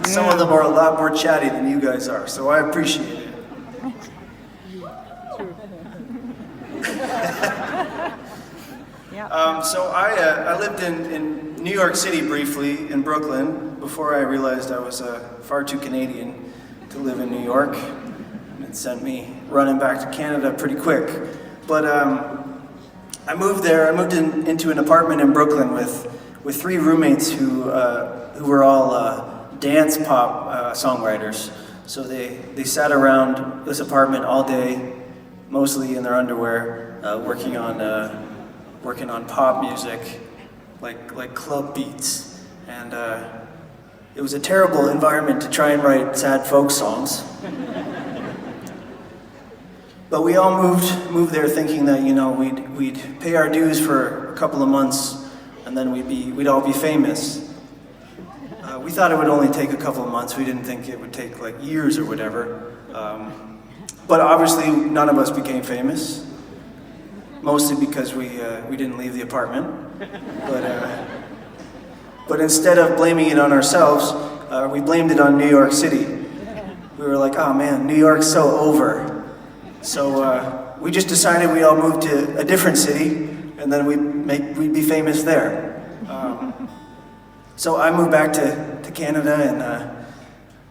Some of them are a lot more chatty than you guys are, so I appreciate it. So I lived in New York City briefly, in Brooklyn, before I realized I was far too Canadian to live in New York. And it sent me running back to Canada pretty quick. But I moved there. I moved into an apartment in Brooklyn with three roommates who were all dance pop songwriters. So they sat around this apartment all day, mostly in their underwear, working on pop music, like club beats. And it was a terrible environment to try and write sad folk songs. But we all moved there thinking that, you know, we'd pay our dues for a couple of months and then we'd all be famous. We thought it would only take a couple of months. We didn't think it would take like years or whatever. But obviously none of us became famous, mostly because we didn't leave the apartment. But instead of blaming it on ourselves, we blamed it on New York City. We were like, oh man, New York's so over. So we just decided we all moved to a different city, and then we'd be famous there. So I moved back to Canada,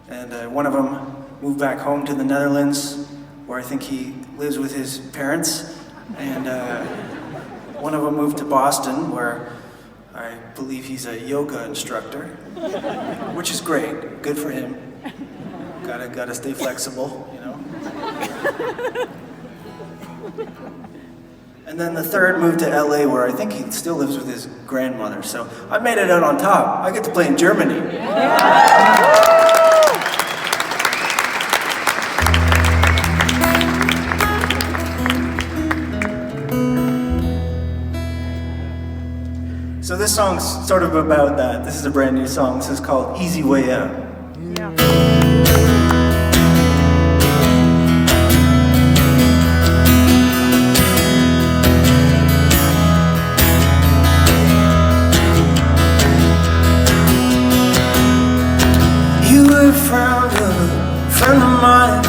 and one of them moved back home to the Netherlands, where I think he lives with his parents, and one of them moved to Boston, where I believe he's a yoga instructor, which is great, good for him. Gotta stay flexible, you know. And then the third moved to LA, where I think he still lives with his grandmother. So I made it out on top. I get to play in Germany. So this song's sort of about that. This is a brand new song. This is called Easy Way Out. Friend of mine,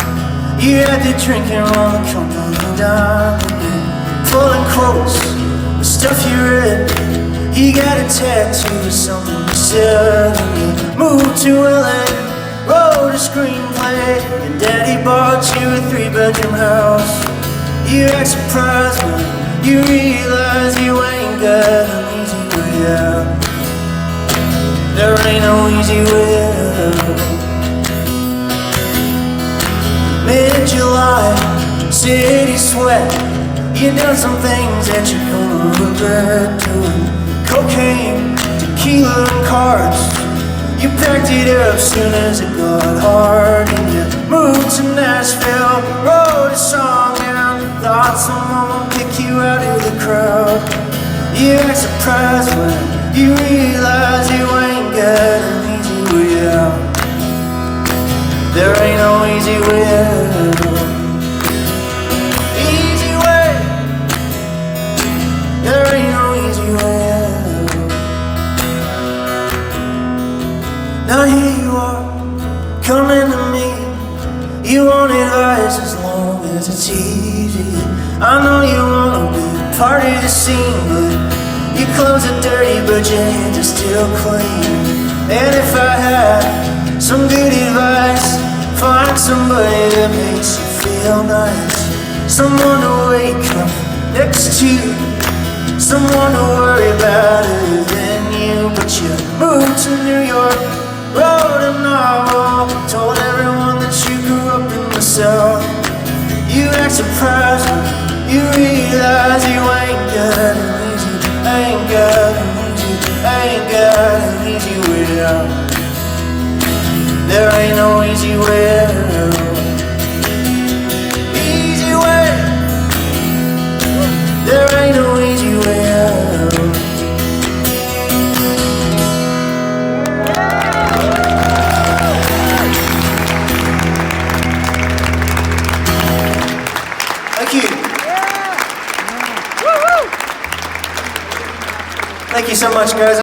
you had to drinking on the company dime, pulling quotes, the stuff you read. You got a tattoo of something you said. And you moved to LA, wrote a screenplay, and Daddy bought you a 3-bedroom house. You act surprised when you realize you ain't got an easy way out. There ain't no easy way out. Mid-July, city sweat. You done some things that you're gonna regret doing. Cocaine, tequila, and cards. You packed it up soon as it got hard. And you moved to Nashville, wrote a song, and thought someone would pick you out of the crowd. You act surprised when you realize you ain't got an easy way out. There ain't no easy way out. Easy way. There ain't no easy way out. Now here you are, coming to me. You want advice as long as it's easy. I know you wanna be part of the scene, but your clothes are dirty, but your hands are still clean. And if I had some good advice, find somebody that makes you feel nice. Someone to wake up next to, someone to worry about other than you. But you moved to New York, wrote a novel, told everyone that you grew up in the South. You act surprised when you realize you ain't got an easy, ain't got an easy way out. There ain't no easy way out. Easy way. There ain't no easy way out. Thank you. Thank you so much, guys.